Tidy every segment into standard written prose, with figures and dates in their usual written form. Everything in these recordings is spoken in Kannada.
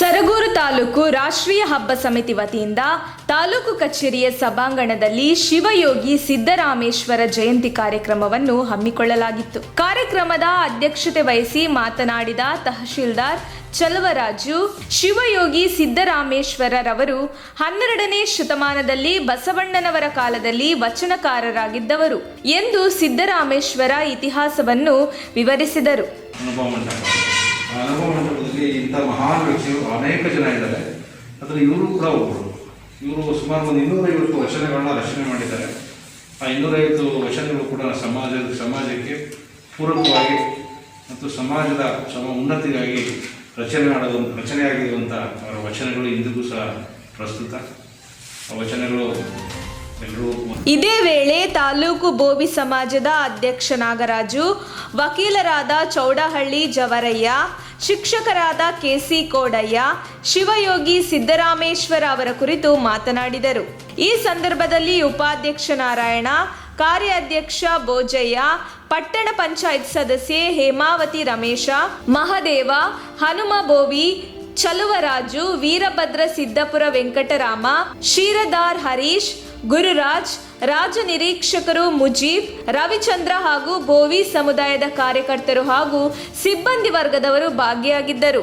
ಸರಗೂರು ತಾಲೂಕು ರಾಷ್ಟ್ರೀಯ ಹಬ್ಬ ಸಮಿತಿ ವತಿಯಿಂದ ತಾಲೂಕು ಕಚೇರಿಯ ಸಭಾಂಗಣದಲ್ಲಿ ಶಿವಯೋಗಿ ಸಿದ್ದರಾಮೇಶ್ವರ ಜಯಂತಿ ಕಾರ್ಯಕ್ರಮವನ್ನು ಹಮ್ಮಿಕೊಳ್ಳಲಾಗಿತ್ತು. ಕಾರ್ಯಕ್ರಮದ ಅಧ್ಯಕ್ಷತೆ ವಹಿಸಿ ಮಾತನಾಡಿದ ತಹಶೀಲ್ದಾರ್ ಚಲವರಾಜು, ಶಿವಯೋಗಿ ಸಿದ್ದರಾಮೇಶ್ವರರವರು 12ನೇ ಶತಮಾನದಲ್ಲಿ ಬಸವಣ್ಣನವರ ಕಾಲದಲ್ಲಿ ವಚನಕಾರರಾಗಿದ್ದವರು ಎಂದು ಸಿದ್ದರಾಮೇಶ್ವರ ಇತಿಹಾಸವನ್ನು ವಿವರಿಸಿದರು. ಅನುಭವ ಮಂಟಪದಲ್ಲಿ ಇಂಥ ಮಹಾನ್ ವ್ಯಕ್ತಿಗಳು ಅನೇಕ ಜನ ಇದ್ದಾರೆ. ಅದರಲ್ಲಿ ಇವರು ಕೂಡ ಒಬ್ಬರು. ಇವರು ಸುಮಾರು ಒಂದು 250 ವಚನಗಳನ್ನ ರಚನೆ ಮಾಡಿದ್ದಾರೆ. ಆ 250 ವಚನಗಳು ಕೂಡ ಸಮಾಜಕ್ಕೆ ಪೂರಕವಾಗಿ ಮತ್ತು ಸಮಾಜದ ಉನ್ನತಿಗಾಗಿ ರಚನೆಯಾಗಿರುವಂಥ ಅವರ ವಚನಗಳು ಇಂದಿಗೂ ಸಹ ಪ್ರಸ್ತುತ. ಆ ವಚನಗಳು ಇದೇ ವೇಳೆ ತಾಲೂಕು ಬೋವಿ ಸಮಾಜದ ಅಧ್ಯಕ್ಷ ನಾಗರಾಜು, ವಕೀಲರಾದ ಚೌಡಹಳ್ಳಿ ಜವರಯ್ಯ, ಶಿಕ್ಷಕರಾದ ಕೆಸಿ ಕೋಡಯ್ಯ, ಶಿವಯೋಗಿ ಸಿದ್ದರಾಮೇಶ್ವರ ಅವರ ಕುರಿತು ಮಾತನಾಡಿದರು. ಈ ಸಂದರ್ಭದಲ್ಲಿ ಉಪಾಧ್ಯಕ್ಷ ನಾರಾಯಣ, ಕಾರ್ಯಾಧ್ಯಕ್ಷ ಬೋಜಯ್ಯ, ಪಟ್ಟಣ ಪಂಚಾಯತ್ ಸದಸ್ಯೆ ಹೇಮಾವತಿ ರಮೇಶ, ಮಹದೇವ, ಹನುಮ ಬೋವಿ, ಚಲುವರಾಜು, ವೀರಭದ್ರ ಸಿದ್ದಪುರ ವೆಂಕಟರಾಮ, ಶ್ರೀರದಾರ್ ಹರೀಶ್, ಗುರುರಾಜ್, ರಾಜ ನಿರೀಕ್ಷಕರು ಮುಜೀಬ್, ರವಿಚಂದ್ರ ಹಾಗೂ ಬೋವಿ ಸಮುದಾಯದ ಕಾರ್ಯಕರ್ತರು ಹಾಗೂ ಸಿಬ್ಬಂದಿ ವರ್ಗದವರು ಭಾಗಿಯಾಗಿದ್ದರು.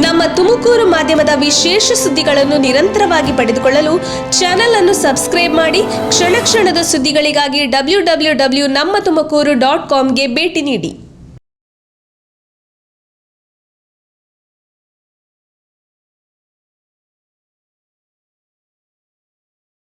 ನಮ್ಮ ತುಮಕೂರು ಮಾಧ್ಯಮದ ವಿಶೇಷ ಸುದ್ದಿಗಳನ್ನು ನಿರಂತರವಾಗಿ ಪಡೆದುಕೊಳ್ಳಲು ಚಾನೆಲ್ ಅನ್ನು ಸಬ್ಸ್ಕ್ರೈಬ್ ಮಾಡಿ. ಕ್ಷಣ ಕ್ಷಣದ ಸುದ್ದಿಗಳಿಗಾಗಿ www.nammathumakuru.com ಗೆ ಭೇಟಿ ನೀಡಿ.